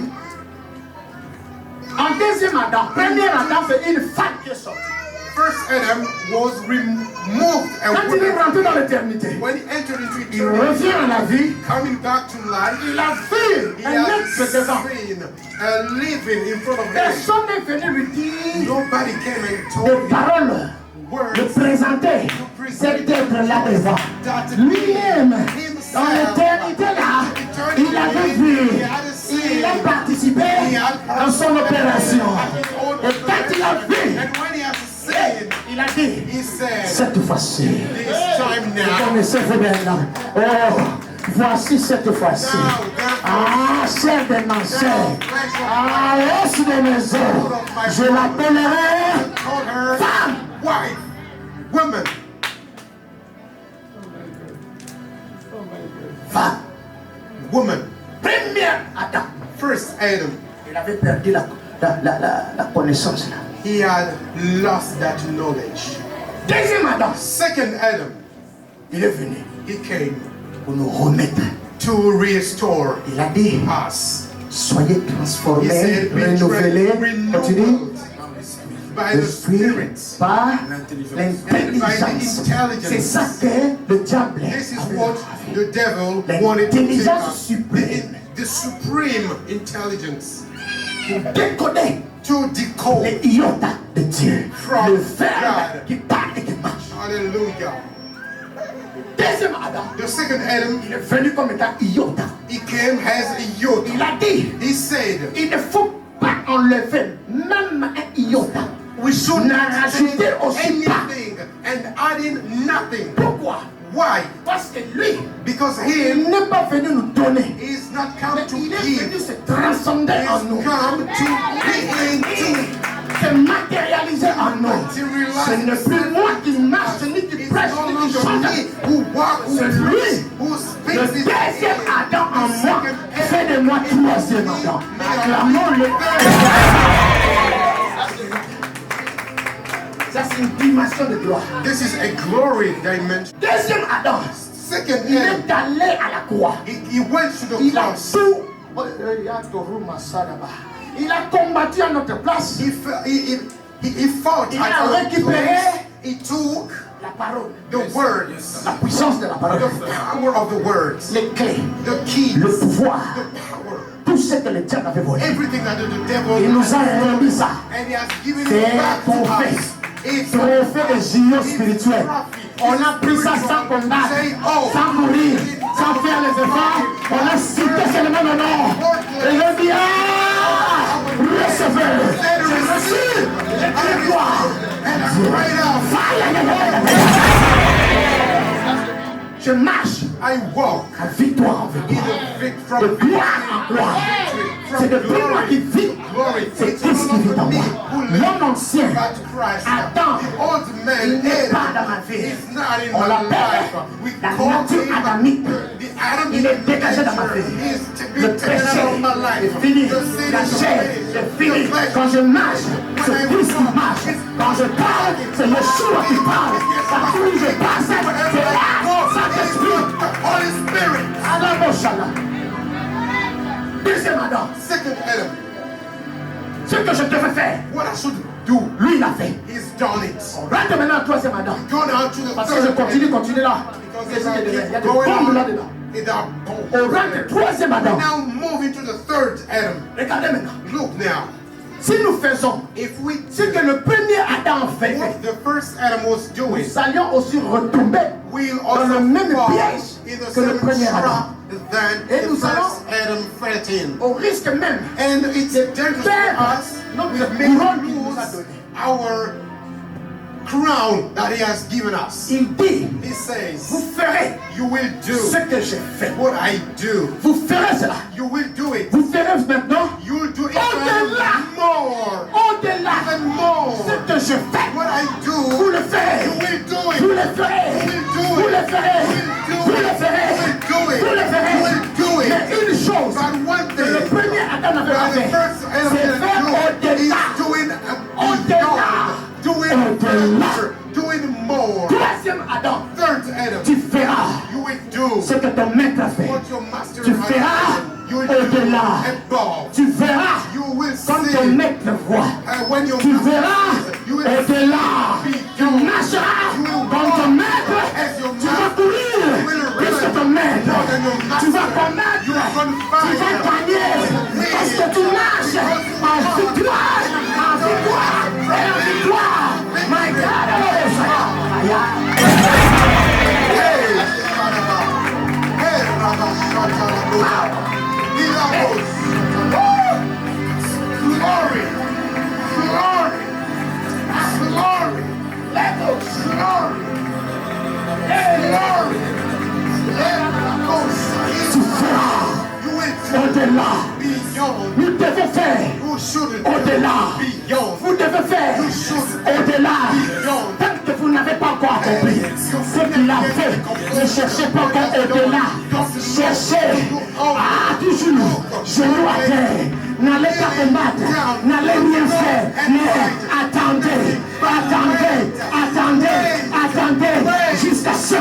En deuxième Adam, premier Adam, c'est une femme qui est sortie. first Adam was removed a Quand il est woman. rentré dans l'éternité, When he entered into il eternity, revient à la vie. coming back to life, Il a vu he un has être devant. seen a living in front of him. Personne n'est venu lui dire Nobody came and des told him paroles, le words présenter cet être-là devant. Lui-même, dans l'éternité là, il avait vu, il a participé dans son opération. Et quand il a vu, And when he has seen, il a dit, he said, cette fois-ci, this time vous now, connaissez bien là. Oh, voici cette fois-ci. Ah, chair de ma chair. Ah, os de mes os. Je l'appellerai called her femme. wife, woman. Femme. Woman. Premier Adam. First Adam, Il avait perdu la connaissance là. he had lost that knowledge. Deuxième Adam. Second Adam, Il est venu he came pour nous remettre. to restore Il a dit, us. soyez He transformés, said, be renouvelés. Continue. renewed by the L'esprit Spirit. par And l'intelligence. by the intelligence. C'est ça que le diable This is avait what envie. the devil wanted to take L'intelligence us. suprême The supreme intelligence pour décoder to decode. les iotas de Dieu. From Le verbe God. qui parle et qui marche. Hallelujah. Deuxième Adam, The second Adam, il est venu comme étant iota. he came as a yoke. Il a dit, He said, il ne faut pas enlever même un iota. we should N'a not rajouté change aussi pas. anything and adding nothing. Pourquoi? Why? Parce que lui, Because il he n'est pas venu nous donner. is not come Mais to il est venu give. se transcender He en is nous. come to be into. Se matérialiser en nous. Ce n'est plus moi qui marche, c'est lui qui It's prêche, no celui qui longer chante. me who walk, who C'est lui. preach, who Le speaks. deuxième Adam en moi fait de moi troisième Adam. Acclamons-le. Ça, c'est une dimension de gloire. This is a glory dimension. Deuxième Adam, Second il Adam, est allé à la croix. he went to the Il a cross. tout. Il a combattu à notre place. He fought Il a at our récupéré place. He took la parole, the words, la puissance de la parole, the power of the words, les clés, the keys, le pouvoir, the power, tout ce que le diable avait volé. everything that the devil Il nous a remis ça. and he has given C'est it back to trophée. us. It's Trophée de génie spirituel. On a pris ça sans combattre, sans mourir, sans faire les efforts. On a cité seulement le nom. Et je dis, ah, recevez. Je reçu. Je dis quoi? and I cried out, Je marche I walk à victoire en victoire. from De gloire en gloire. C'est de plus moi qui vis. glory. C'est It's Christ no qui vit en longer me moi. who lives, L'homme ancien, but Christ. Adam, The old il man n'est pas dans Adam ma vie. is not in On my l'appelle life. We la call nature him adamique. the Adam Il est dégagé dans ma vie. He is to Le be taken péché out of my life. est fini. The sin La is chair finished. est finie. The flesh. Quand je marche, c'est Christ qui marche. Quand je parle, c'est Yeshua qui parle. Partout où je passe, c'est là, Saint-Esprit. Holy Spirit. Adam Moshala. Deuxième Adam. Second Adam. Ce que je devais faire, What I should do, lui il a fait. he's done it. On rentre maintenant au troisième Adam. Go now to the Parce que je third continue là. because Qu'est-ce as qu'il y a I dedans? Il y a keep des going bombes on, là-dedans. it are On rentre au troisième Adam. now moving to the third Adam. Regardez maintenant. Look now. Si nous faisons If we ce que le premier Adam fait, what the first Adam was doing, nous allions aussi retomber we'll dans also le même fall piège in the que le same premier trap Adam. than Et the nous first Adam fell in. Au risque même And it's dangerous for perdre us. notre We may couronne qu'il nous a lose donnée. our crown that He has given us. Il dit, He vous says, ferez you will do ce que j'ai fait. what I do. Vous ferez cela. You will do it. Vous ferez maintenant You will do it Au-delà. more. au-delà Even more. ce que je fais. What I Vous do, le ferez. you will do Vous it. le ferez. You will do Vous it. le ferez. You Vous will do le it. ferez. You will do it. Vous le ferez. You will do it. Mais une chose But one que le thing premier Adam n'avait pas that the fait, first Adam c'est didn't faire do is au-delà. doing Au-delà. doing Au-delà. further, doing more. Troisième Adam, Third Adam, tu feras you will do ce que ton maître a fait. what your master Tu has feras done. You will do au-delà. above. Tu verras You will comme see ton maître voit. when your Tu master verras sees, you will au-delà. Tu marcheras comme ton maître. Tu vas courir plus que ton maître. Tu vas commettre. Tu vas gagner. Parce que tu marches en victoire. En victoire. Et en victoire. My God, Hey, Rabba Shatalabba. Glory, glory, glory, let go. glory, glory. Tu feras You will au-delà. do beyond. Nous devons faire You shouldn't au-delà. beyond. Vous devez faire au-delà. Tant que vous n'avez pas encore accompli ce qu'il a fait, ne cherchez pas encore au-delà. Cherchez toujours genoux à terre. N'allez pas combattre, n'allez rien faire, mais attendez, attendez, attendez, attendez, jusqu'à ce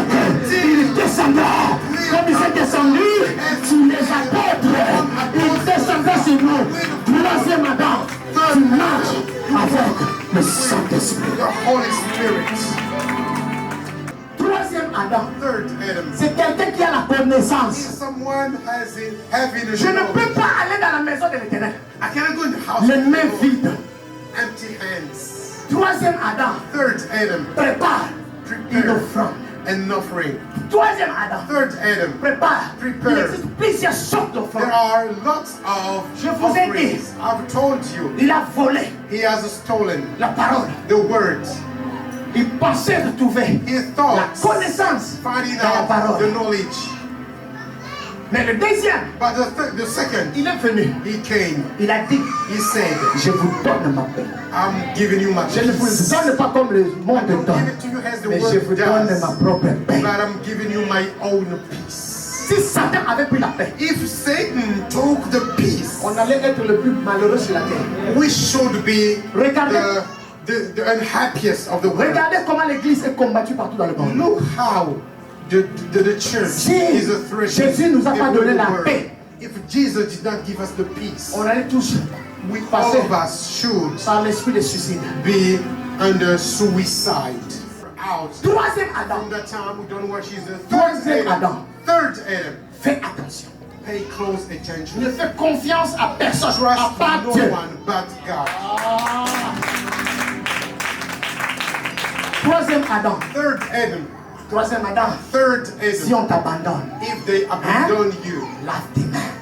qu'il descendra. Comme il s'est descendu sur les apôtres, il descendra sur nous. Troisième Adam, tu marches avec le Saint-Esprit. The Holy Spirit. Troisième Adam, Third Adam. c'est quelqu'un qui a la connaissance. If someone has it, having a Je ne knowledge, peux pas aller dans la maison de l'Éternel I cannot go in the house les of the mains Lord, vides. empty hands. Troisième Adam, Third Adam, prépare une prepare offrande. an offering. Troisième Adam, Third Adam, prépare. Prepare. Il existe plusieurs sortes there d'offrandes. are lots of Je vous ai dit. offerings. I've told you, Il a volé he has stolen la parole. the word. Il pensait retrouver He la thought connaissance finding de la out parole. the knowledge. Mais le deuxième, But the second, il est venu. he came, Il a dit, he said, je vous donne ma paix. I'm giving you my Je ne vous peace. donne pas comme le monde I don't donne. give it to you as the Mais je vous word donne does, ma propre paix. but I'm giving you my own peace. Si Satan avait pris la paix, If Satan took the peace, on allait être le plus malheureux sur la terre. we should be Regardez. the unhappiest of the world. Regardez comment l'église est combattue partout dans le monde. Look how the church Si is a threat. Jésus nous a pas donné la world. paix, If Jesus did not give us the peace, on allait tous we all passer of us should par l'esprit de suicide. be under suicide. Out. Troisième Adam, From that time we don't watch Jesus. Troisième Adam. Third Adam. fais attention. Pay close attention. Ne fais confiance à personne, à Trust part no Dieu. one but God. Troisième Adam, Third Adam. troisième Adam, Third si Adam. on t'abandonne, If they abandon you, lave tes mains.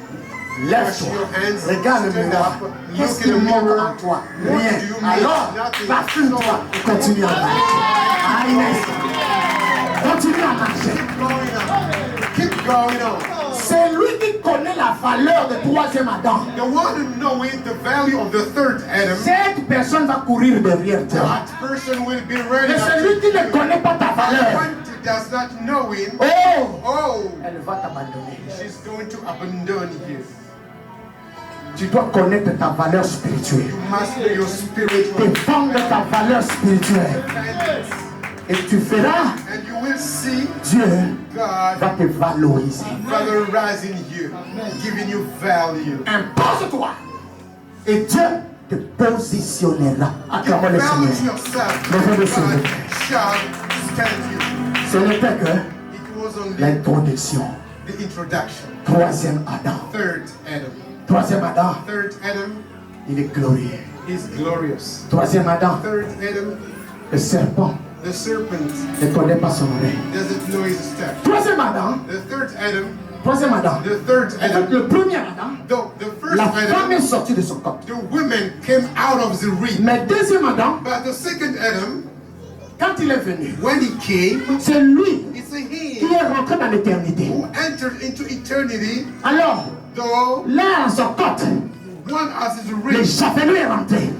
wash Lève-toi, your hands, regarde le stand miroir. up, Qu'est-ce look qui in the manque mirror. en toi? What Rien. do you need? Alors, Nothing. parfume-toi et continue à marcher. Continue à marcher. Keep going on. C'est lui qui connaît la valeur du troisième Adam. The one who knowing the value of the third Adam, Cette personne va courir derrière toi. that person will be ready. Mais celui qui ne connaît pas ta The valeur, one who does not know it, oh, oh, elle va t'abandonner. she's going to abandon you. Tu dois connaître ta valeur spirituelle. You must know your spiritual Défendre ta valeur spirituelle. Et tu verras, and you will see Dieu God va te valoriser. valorizing you, giving you value. Impose-toi. Et Dieu te positionnera. Acclamons le Balance Seigneur. yourself. Levez le God Seigneur. shall stand you. Ce n'était que It was only l'introduction. the introduction. Troisième Adam. Third Adam. Troisième Adam, Third Adam il est glorieux. is glorious. Troisième Adam, Third Adam, le serpent the serpent ne connaît pas son oreille. doesn't know his step. Troisième Adam, The third Adam, troisième Adam. the third En fait, Adam, le premier Adam, the first la femme est Adam, sortie de son corps. the women came out of the rib. Mais deuxième Adam, But the second Adam, quand il est venu, when he came, c'est lui it's a qui he est rentré dans l'éternité. who entered into eternity, Alors, though là, en son corps, one as his le rib. chafelu est rentré.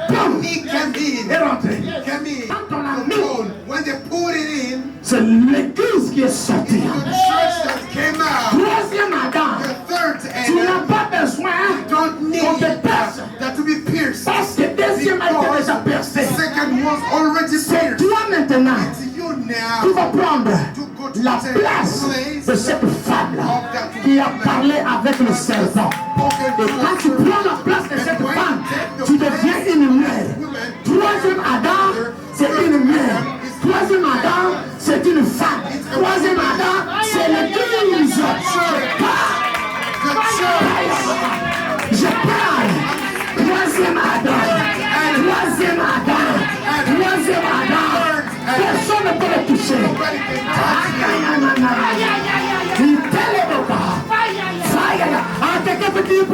Boum, He came est in. rentré. Came in. Quand on l'a The mis, bone. When they put it in, c'est l'église qui est sortie. the church that came out, Troisième Adam, the third tu n'as Adam, pas besoin don't need qu'on te perce. that to be pierced. Parce que deuxième a été déjà The percé. second was already C'est pierced. toi maintenant It's you qui now vas prendre to go to la the place place de cette femme-là qui a parlé avec le serpent. Et quand tu prends la place de cette femme, tu deviens une mère. Troisième Adam, c'est une mère. Troisième Adam, c'est une femme. Troisième Adam, c'est l'église. Je parle. Troisième Adam. Troisième Adam. Troisième Adam. Personne ne peut le toucher. Il t'a le bras. Ah, quelqu'un peut dire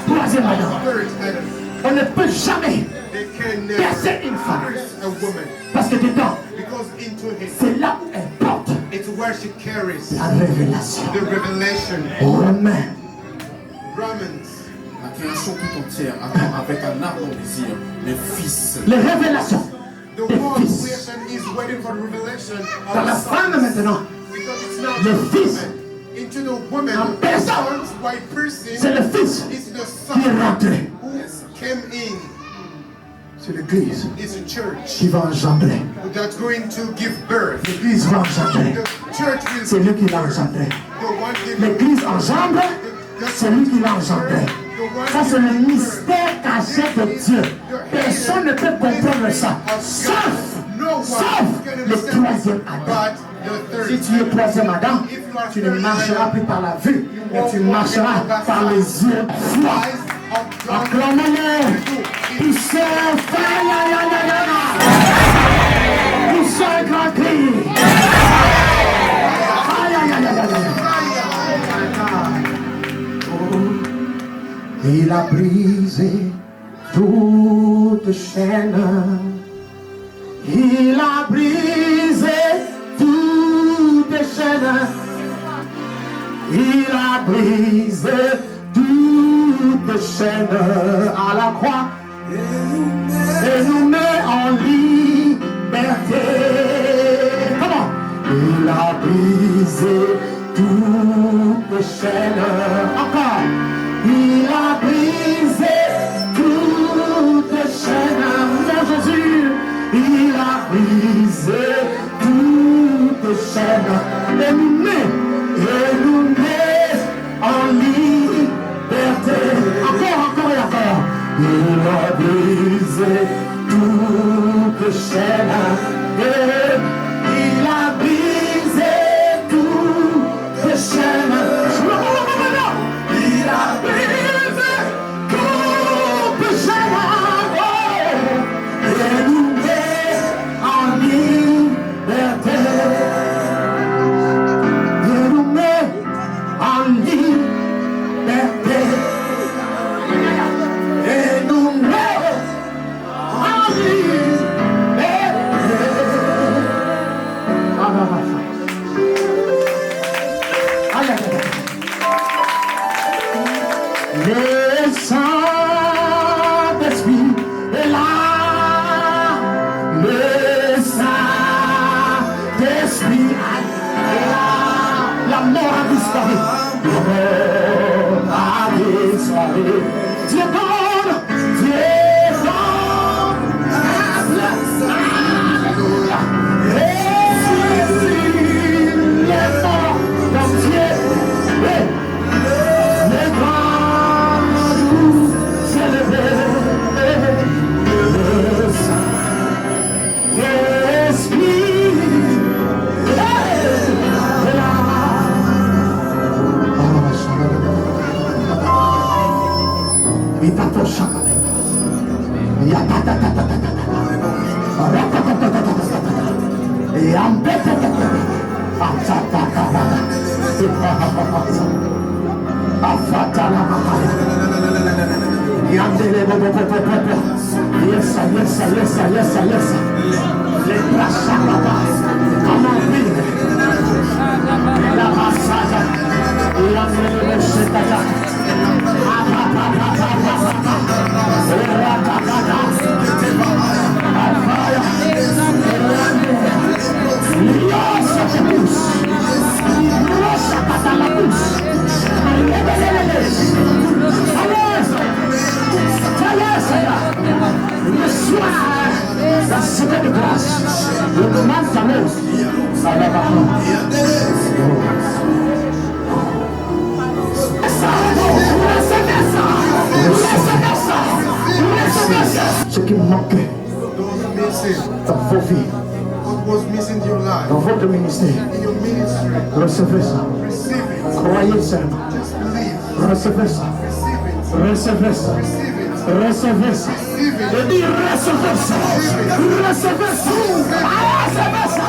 troisième Adam. third Adam. On ne peut jamais They can percer never une femme. pierce a woman Parce que dedans, because into him, c'est là où elle porte it's where she carries la révélation. the revelation. Romains. Romans. La création tout entière attend avec un ardent désir les fils. Les révélations The des whole fils. creation is waiting for the revelation of Dans la the femme sons. maintenant, Because it's not le the fils. woman. Into the woman, En the personne. sons, white c'est person, le fils is the qui est son rentré. who came in. C'est l'église It's a church qui va engendrer. that's going to give birth. L'église va engendrer. The church will C'est lui qui l'a engendré. the one giving L'église engendre, c'est lui qui l'a engendré. Ça, c'est le mystère caché de Dieu. Personne ne peut comprendre ça, sauf le troisième Adam. Si tu es troisième Adam, tu ne marcheras plus par la vue, mais tu marcheras par les yeux de foi. Acclamez-le. Poussez un poussez un grand cri. Il a brisé toute chaîne. Il a brisé toute chaîne. Il a brisé toute chaîne à la croix et nous met en liberté. Comment? Il a brisé toute chaîne. Encore. Il a brisé toute chaîne. Mon Jésus, il a brisé toute chaîne. Et nous met en liberté. Encore et encore. Il a brisé toute chaîne. Et il a brisé toute chaîne. Il a brisé toute chaîne. Et nous met en liberté. Il nous met en liberté. Et nous met en liberté. Aïe, aïe, aïe. Le Saint-Esprit est là. Le Saint-Esprit est là. La mort a disparu. La mort a disparu. Dieu donne. Dieu donne. Alléluia. Et il est mort comme Dieu. Les Ce qui manquait dans vos vies, what was missing in your life, dans votre ministère, in your ministry, recevez ça. receive it. Croyez seulement. Just believe. Recevez ça. Receive it. Recevez ça. Receive it. Recevez ça. Receive it. Je dis recevez ça. Recevez ça. Recevez ça.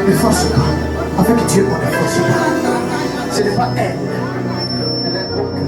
Ne force pas. Avec Dieu, on ne force pas. Ce n'est pas elle. Elle est au cœur.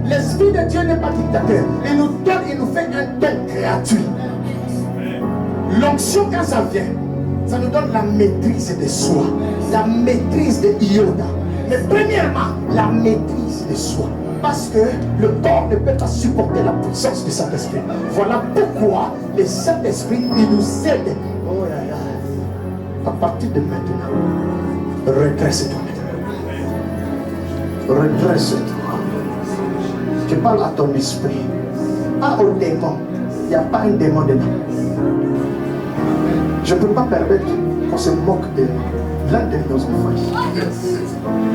L'Esprit de Dieu n'est pas dictateur. Il nous donne, il nous fait un don gratuit. L'onction, quand ça vient, ça nous donne la maîtrise de soi, la maîtrise de Ioda. Mais premièrement, la maîtrise de soi. Parce que le corps ne peut pas supporter la puissance du Saint-Esprit. Voilà pourquoi le Saint-Esprit, il nous aide. Oh là là. À partir de maintenant, redresse-toi. Redresse-toi. Je parle à ton esprit, pas au démon. Il n'y a pas un démon dedans. Je ne peux pas permettre qu'on se moque de l'un de nos enfants.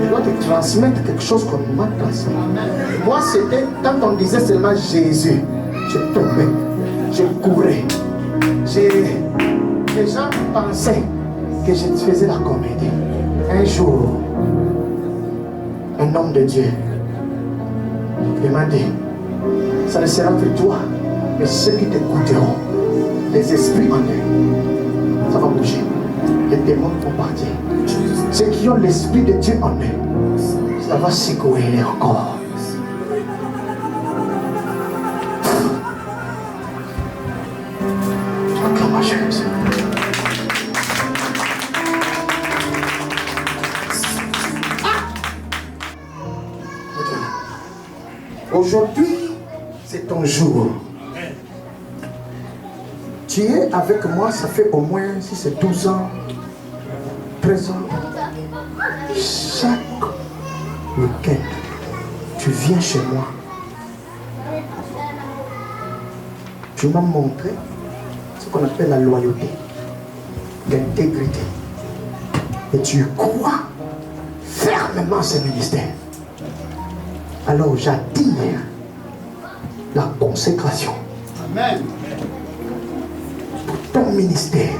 Je dois te transmettre quelque chose qu'on m'a transmis. Moi, c'était quand on disait seulement Jésus, je tombais, je courais. Les gens pensaient que je faisais la comédie. Un jour, un homme de Dieu, il m'a dit, ça ne sera que toi, Mais ceux qui t'écouteront, les esprits en eux, ça va bouger. Les démons vont partir. Ceux qui ont l'esprit de Dieu en eux, ça va secouer les corps. Acclame ma chaise. Aujourd'hui, c'est ton jour. Tu es avec moi, ça fait au moins, si c'est 12 ans, 13 ans. Chaque week-end, tu viens chez moi. Tu m'as montré ce qu'on appelle la loyauté, l'intégrité. Et tu crois fermement à ce ministère. Alors j'attire la consécration. Amen. Pour ton ministère.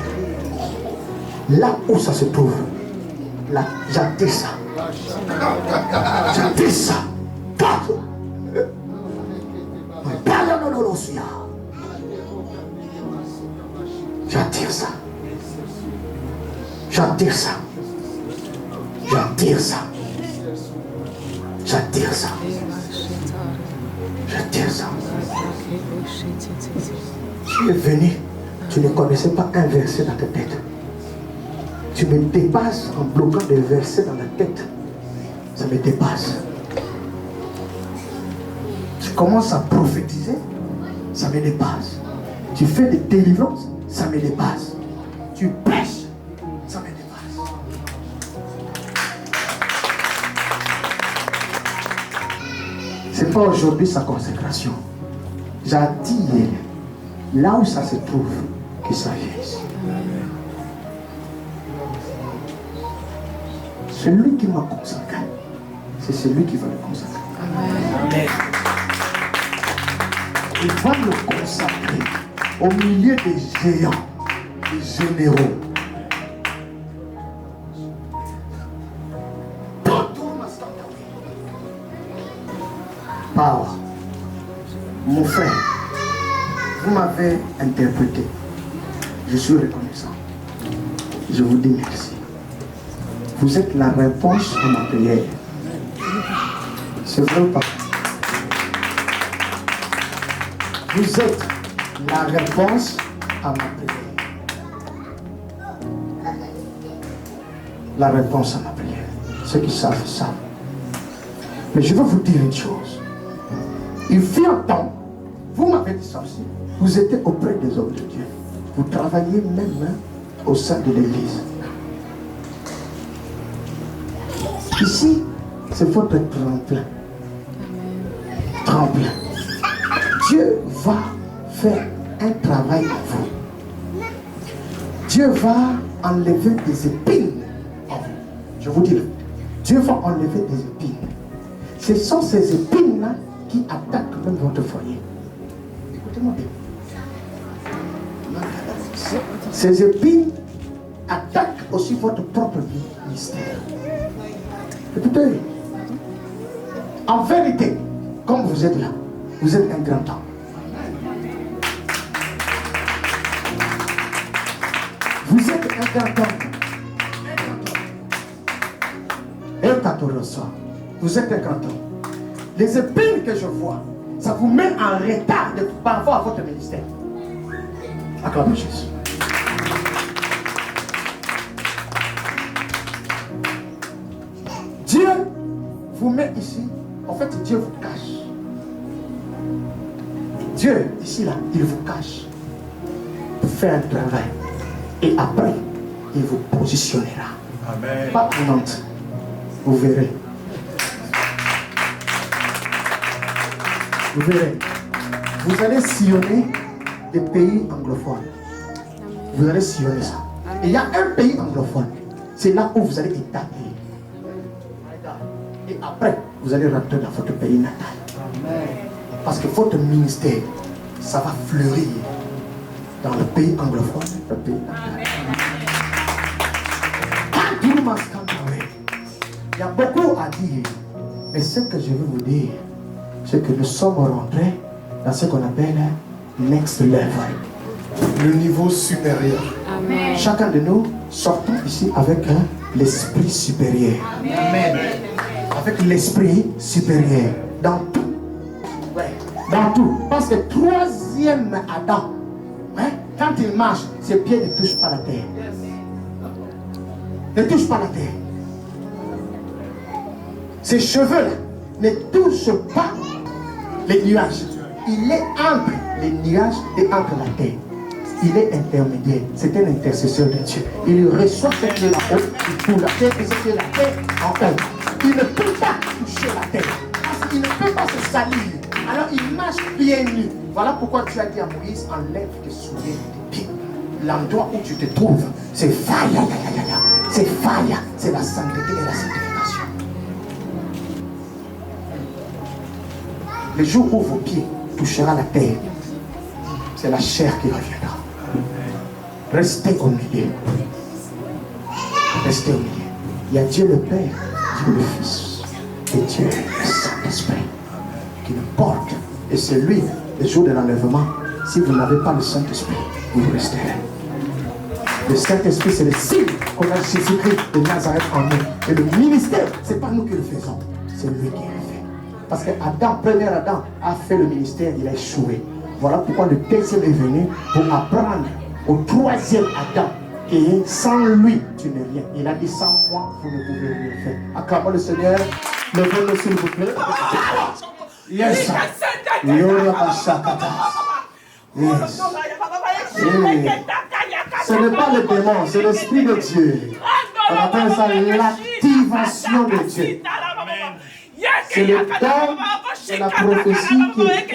Là où ça se trouve, là, j'attire ça. J'attire ça. J'attire ça. J'attire ça. J'attire ça. J'attire ça. J'attire ça. Tu es venu, tu ne connaissais pas un verset dans ta tête. Tu me dépasses en bloquant des versets dans la tête. Ça me dépasse. Tu commences à prophétiser, ça me dépasse. Tu fais des délivrances, ça me dépasse. Tu prêches, ça me dépasse. C'est pas aujourd'hui sa consécration. J'attire là où ça se trouve que ça vient ici. Celui qui m'a consacré, c'est celui qui va le consacrer. Amen. Il va le consacrer au milieu des géants, des généraux. Power. Mon frère, vous m'avez interprété. Je suis reconnaissant. Je vous dis merci. Vous êtes la réponse à ma prière. C'est vrai ou pas? Vous êtes la réponse à ma prière. La réponse à ma prière. Ceux qui savent, savent. Mais je veux vous dire une chose. Il fut un temps, vous m'avez dit ça aussi, vous étiez auprès des hommes de Dieu. Vous travaillez même au sein de l'église. Ici, c'est votre tremplin. Tremplin. Dieu va faire un travail en vous. Dieu va enlever des épines en vous. Je vous dis, Dieu va enlever des épines. Ce sont ces épines-là qui attaquent même votre foyer. Écoutez-moi bien. Ces épines attaquent aussi votre propre ministère. Écoutez, en vérité, comme vous êtes là, vous êtes un grand homme. Vous êtes un grand homme. Et 14 ans, vous êtes un grand homme. Les épines que je vois, ça vous met en retard par rapport à votre ministère. Acclamez Jésus. Dieu vous met ici. En fait, Dieu vous cache. Dieu, ici, là, il vous cache. Pour faire un travail. Et après, il vous positionnera. Amen. Pas en honte. Vous verrez. Vous verrez. Vous allez sillonner des pays anglophones. Vous allez sillonner ça. Et il y a un pays anglophone. C'est là où vous allez établir. Et après, vous allez rentrer dans votre pays natal. Amen. Parce que votre ministère, ça va fleurir dans le pays anglophone, le pays natal. Il y a beaucoup à dire. Mais ce que je veux vous dire, c'est que nous sommes rentrés dans ce qu'on appelle next level. Le niveau supérieur. Amen. Chacun de nous sortons ici avec l'esprit supérieur. Amen. Avec l'esprit supérieur. Dans tout. Ouais. Dans tout. Parce que troisième Adam, ouais, quand il marche, ses pieds ne touchent pas la terre. Ne touchent pas la terre. Ses cheveux ne touchent pas les nuages. Il est entre les nuages et entre la terre. Il est intermédiaire. C'est un intercesseur de Dieu. Il reçoit ce qui est là-haut pour la terre et ce qui est la terre en haut. Il ne peut pas toucher la terre. Parce qu'il ne peut pas se salir. Alors il marche bien nu. Voilà pourquoi tu as dit à Moïse, enlève tes souliers de tes pieds. L'endroit où tu te trouves, c'est fire. C'est fire. C'est la sainteté et la sanctification. Le jour où vos pieds toucheront la terre, c'est la chair qui reviendra. Restez au milieu. Restez au milieu. Il y a Dieu le Père, Dieu le Fils et Dieu le Saint-Esprit qui nous porte. Et c'est lui, le jour de l'enlèvement. Si vous n'avez pas le Saint-Esprit, vous resterez. Le Saint-Esprit, c'est le signe qu'on a Jésus-Christ de Nazareth en nous. Et le ministère, ce n'est pas nous qui le faisons, c'est lui qui le fait. Parce que Adam, premier Adam, a fait le ministère, il a échoué. Voilà pourquoi le deuxième est venu pour apprendre au troisième Adam que sans lui, tu n'es rien. Il a dit sans moi, vous ne pouvez rien faire. Acclamons le Seigneur. Levez-le s'il vous plaît. Yes. Yes. Ce n'est pas le démon, c'est l'Esprit de Dieu. On appelle ça l'activation de Dieu. C'est le temps de la prophétie qui est